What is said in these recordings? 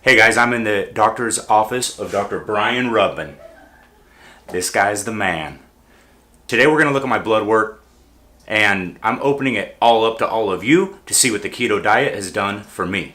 Hey guys, I'm in the doctor's office of Dr. Brian Rubin. This guy's the man. Today we're going to look at my blood work, and I'm opening it all up to all of you to see what the keto diet has done for me.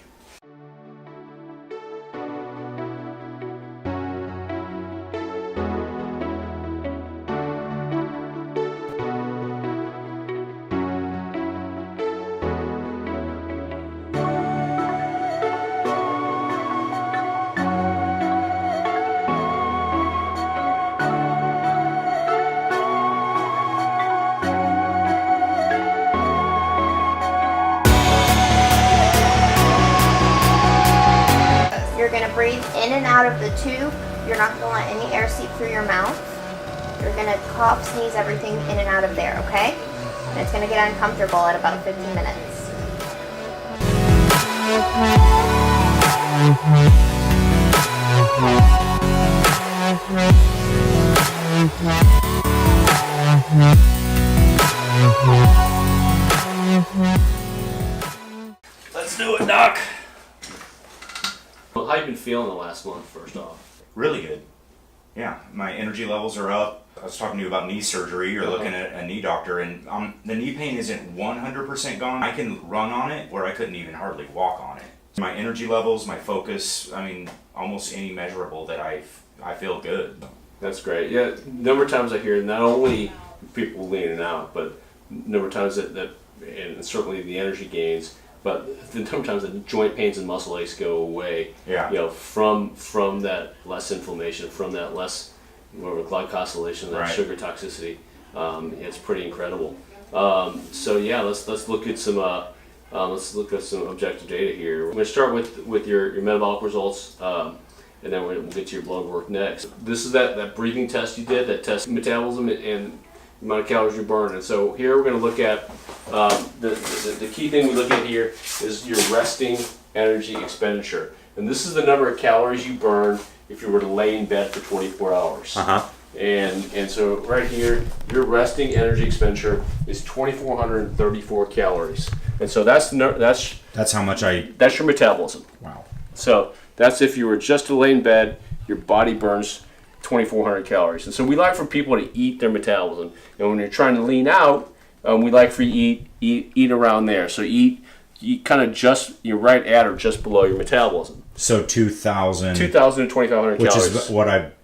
You're going to breathe in and out of the tube. You're not going to let any air seep through your mouth. You're going to cough, sneeze, everything in and out of there, okay? And it's going to get uncomfortable at about 15 minutes. Let's do it, Doc. Well, how you been feeling the last month, first off? Really good. Yeah, my energy levels are up. I was talking to you about knee surgery. You're looking at a knee doctor, and the knee pain isn't 100% gone. I can run on it where I couldn't even hardly walk on it. My energy levels, my focus, I mean, almost any measurable that I feel good. That's great. Yeah, number of times I hear not only people leaning out, but number of times that and certainly the energy gains, but the number of times that joint pains and muscle aches go away. Yeah. You know, from that less inflammation, from that less glycosylation, that Right. sugar toxicity. It's pretty incredible. So yeah, let's look at some objective data here. We're going to start with your metabolic results, and then we'll get to your blood work next. This is that breathing test you did, that test metabolism and the amount of calories you burn. And so here we're going to look at the key thing we look at here is your resting energy expenditure. And this is the number of calories you burn if you were to lay in bed for 24 hours. And so right here, your resting energy expenditure is 2,434 calories. And so that's how much that's your metabolism. Wow. So that's if you were just to lay in bed, your body burns 2,400 calories. And so we like for people to eat their metabolism. And when you're trying to lean out, we like for you to eat around there. So eat kind of you're right at or just below your metabolism. So 2,000 to 2,500 which calories. is what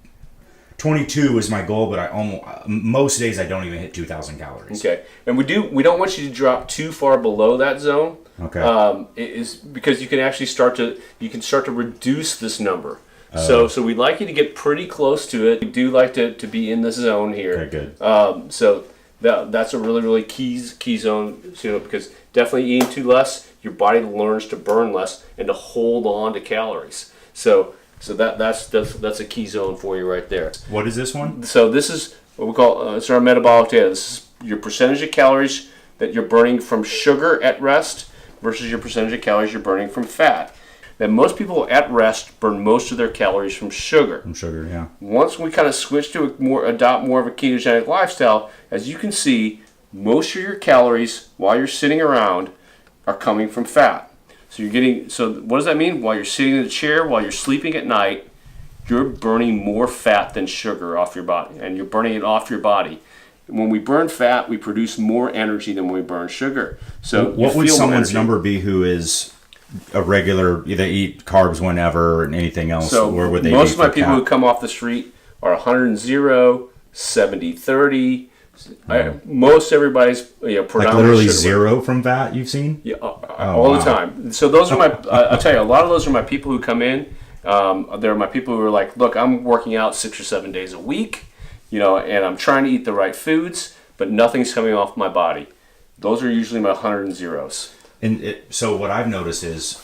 22 was my goal, but most days I don't even hit 2,000 calories. Okay, and we don't want you to drop too far below that zone. Okay. It is because you can start to reduce this number. So we like you to get pretty close to it. We do like to be in this zone here. Okay, good. So that's a really key zone, because definitely eating too less, your body learns to burn less and to hold on to calories. So that's a key zone for you right there. What is this one? So this is what we call it's our metabolic data. This is your percentage of calories that you're burning from sugar at rest versus your percentage of calories you're burning from fat. Now, most people at rest burn most of their calories from sugar. From sugar, yeah. Once we kind of switch to adopt more of a ketogenic lifestyle, as you can see, most of your calories while you're sitting around are coming from fat. So what does that mean? While you're sitting in the chair, while you're sleeping at night, you're burning more fat than sugar off your body, and you're burning it off your body. When we burn fat, we produce more energy than when we burn sugar. So what would someone's number be who is a regular, they eat carbs whenever and anything else? So where would they most of my people fat? who come off the street are 100, 70, 30. Most everybody's predominantly like literally sugar. zero from fat you've seen? Yeah, all the time. So those are my. I'll tell you, a lot of those are my people who come in. They're my people who are like, look, I'm working out 6 or 7 days a week, and I'm trying to eat the right foods, but nothing's coming off my body. Those are usually my 100 and zeros. And so what I've noticed is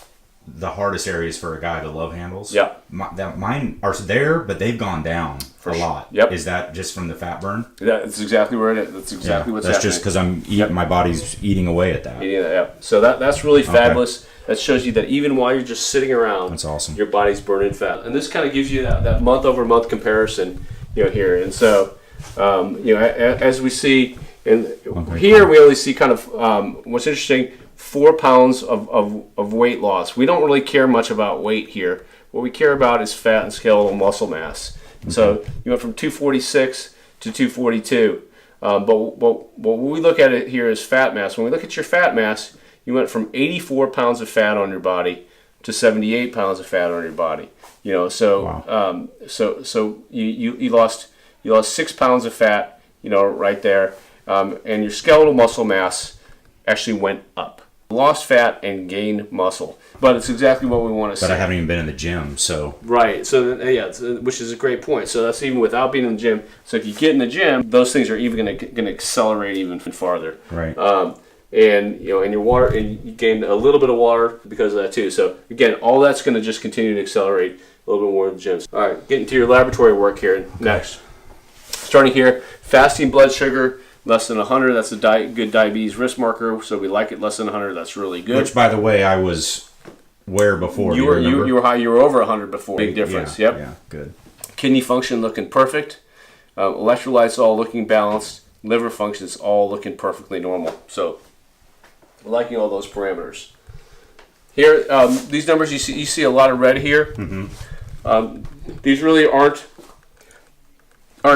the hardest areas for a guy, the love handles. Yeah. Mine are there, but they've gone down a lot. Yep. Is that just from the fat burn? That's exactly where it is. That's exactly what's that's happening. just because I'm eating, my body's eating away at that. Yeah. So that's really fabulous. That shows you that even while you're just sitting around, that's awesome. Your body's burning fat. And this kind of gives you that month-over-month comparison, here. And so, as we see, here we only see kind of what's interesting, 4 pounds of weight loss. We don't really care much about weight here, what we care about is fat and skeletal muscle mass. So you went from 246 to 242. But when we look at it here is fat mass. When we look at your fat mass, you went from 84 pounds of fat on your body to 78 pounds of fat on your body. You know, so Wow. so you lost 6 pounds of fat, you know, right there, and your skeletal muscle mass actually went up. Lost fat and gained muscle, but it's exactly what we want to see. But I haven't even been in the gym, so. Right. So yeah, which is a great point. So that's even without being in the gym. So if you get in the gym, those things are even going to accelerate even farther. Right. And you know, and your water, and you gain a little bit of water because of that too. So again, all that's going to just continue to accelerate a little bit more in the gyms. All right, getting to your laboratory work here next. Starting here, fasting blood sugar less than 100. That's a good diabetes risk marker. So we like it less than 100. That's really good. Which, by the way, I was where before? You were high. You were over 100 before. Big difference. Yeah, Yep. Yeah, good. Kidney function looking perfect. Electrolytes all looking balanced. Liver functions all looking perfectly normal. So we're liking all those parameters. Here, these numbers you see a lot of red here. Mm-hmm. These really aren't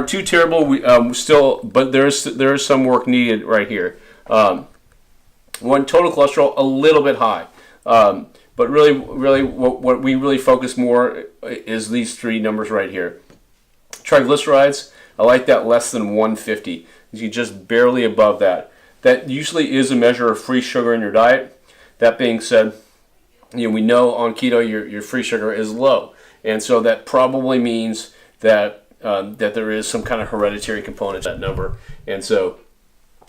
too terrible. We still, but there is some work needed right here. One, total cholesterol a little bit high, but really what we really focus more is these three numbers right here. Triglycerides, I like that less than 150. You just barely above that. That usually is a measure of free sugar in your diet. That being said, you know, we know on keto your free sugar is low, and so that probably means that that there is some kind of hereditary component to that number, and so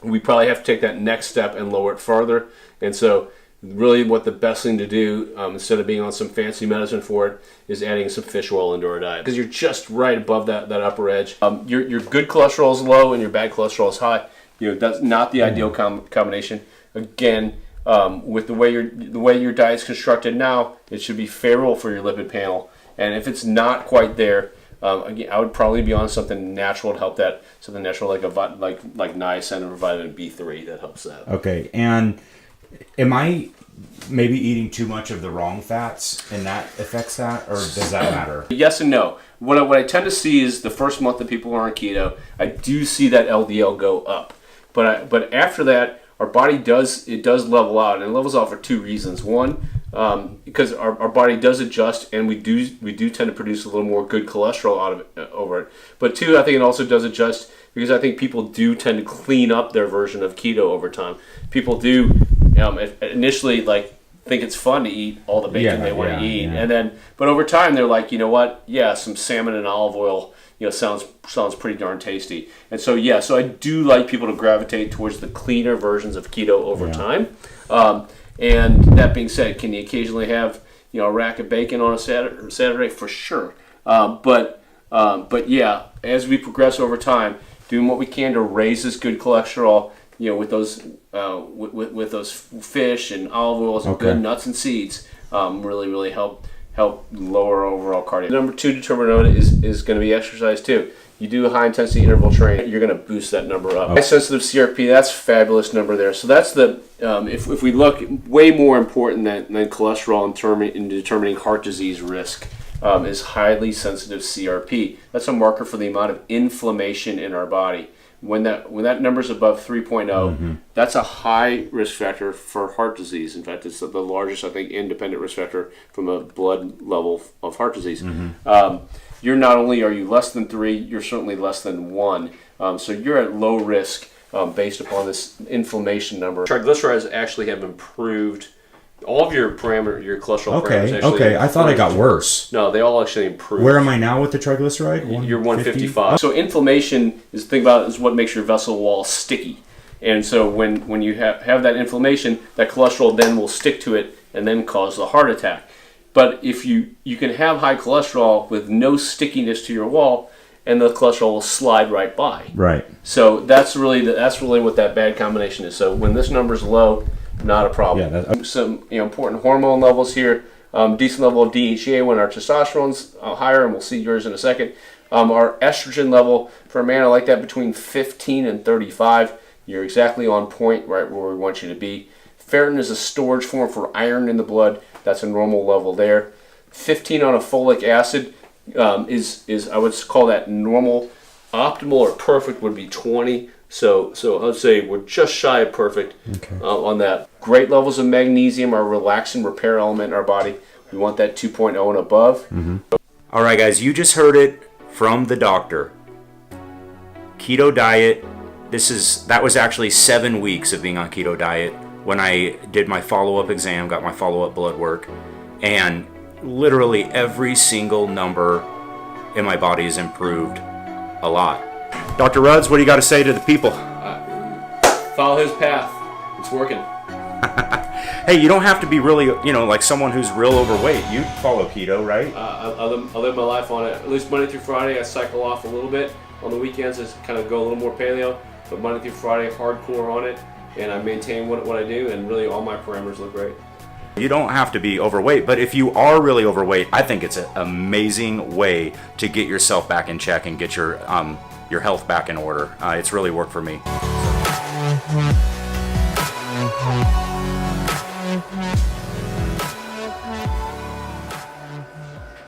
we probably have to take that next step and lower it further. And so really what the best thing to do, instead of being on some fancy medicine for it, is adding some fish oil into our diet, because you're just right above that upper edge. Your good cholesterol is low and your bad cholesterol is high. You know, that's not the ideal combination. Again, with the way your diet's constructed now, it should be favorable for your lipid panel. And if it's not quite there, again, I would probably be on something natural to help that. Something natural like niacin or vitamin B3 that helps that. Okay, and am I maybe eating too much of the wrong fats, and that affects that, or does that matter? Yes and no. What I tend to see is the first month that people are on keto, I do see that LDL go up. But after that, our body does level out, and it levels out for two reasons. One, because our body does adjust, and we do tend to produce a little more good cholesterol out of it, over it. But two, I think it also does adjust because I think people do tend to clean up their version of keto over time. People do initially think it's fun to eat all the bacon they want to eat, and but over time they're like, you know what? Yeah, some salmon and olive oil, you know, sounds pretty darn tasty. And so so I do like people to gravitate towards the cleaner versions of keto over time. And that being said, can you occasionally have, you know, a rack of bacon on a Saturday? For sure. But yeah, as we progress over time, doing what we can to raise this good cholesterol, you know, with those with those fish and olive oils and good nuts and seeds, really help lower overall cardio. Number two determinant is going to be exercise too. You do a high intensity interval training, you're going to boost that number up. High sensitive CRP, that's a fabulous number there. So that's the if we look, way more important than cholesterol in determining heart disease risk is highly sensitive CRP. That's a marker for the amount of inflammation in our body. When that number is above 3.0, that's a high risk factor for heart disease. In fact, it's the largest, I think, independent risk factor from a blood level of heart disease. You're not only are you less than 3, you're certainly less than 1. So you're at low risk based upon this inflammation number. Triglycerides actually have improved. All of your cholesterol parameters actually Okay. I thought I got worse. No, they all actually improved. Where am I now with the triglyceride? You're 155. So inflammation is what makes your vessel wall sticky. And so when you have that inflammation, that cholesterol then will stick to it and then cause the heart attack. But if you can have high cholesterol with no stickiness to your wall, and the cholesterol will slide right by. Right. So that's really what that bad combination is. So when this number's low, not a problem. Yeah, some important hormone levels here. Decent level of DHEA when our testosterone's higher, and we'll see yours in a second. Our estrogen level for a man, I like that between 15 and 35. You're exactly on point, right where we want you to be. Ferritin is a storage form for iron in the blood. That's a normal level there. 15 on a folic acid is I would call that normal. Optimal or perfect would be 20. So I'd say we're just shy of perfect on that. Great levels of magnesium, our relaxing repair element in our body. We want that 2.0 and above. All right, guys, you just heard it from the doctor. Keto diet. That was actually 7 weeks of being on keto diet when I did my follow-up exam, got my follow-up blood work, and literally every single number in my body has improved a lot. Dr. Rudds, what do you got to say to the people? Follow his path. It's working. Hey, you don't have to be really, like someone who's real overweight. You follow keto, right? I live my life on it. At least Monday through Friday, I cycle off a little bit. On the weekends, I kind of go a little more paleo. But Monday through Friday, hardcore on it. And I maintain what I do, and really all my parameters look great. You don't have to be overweight, but if you are really overweight, I think it's an amazing way to get yourself back in check and get your health back in order. It's really worked for me.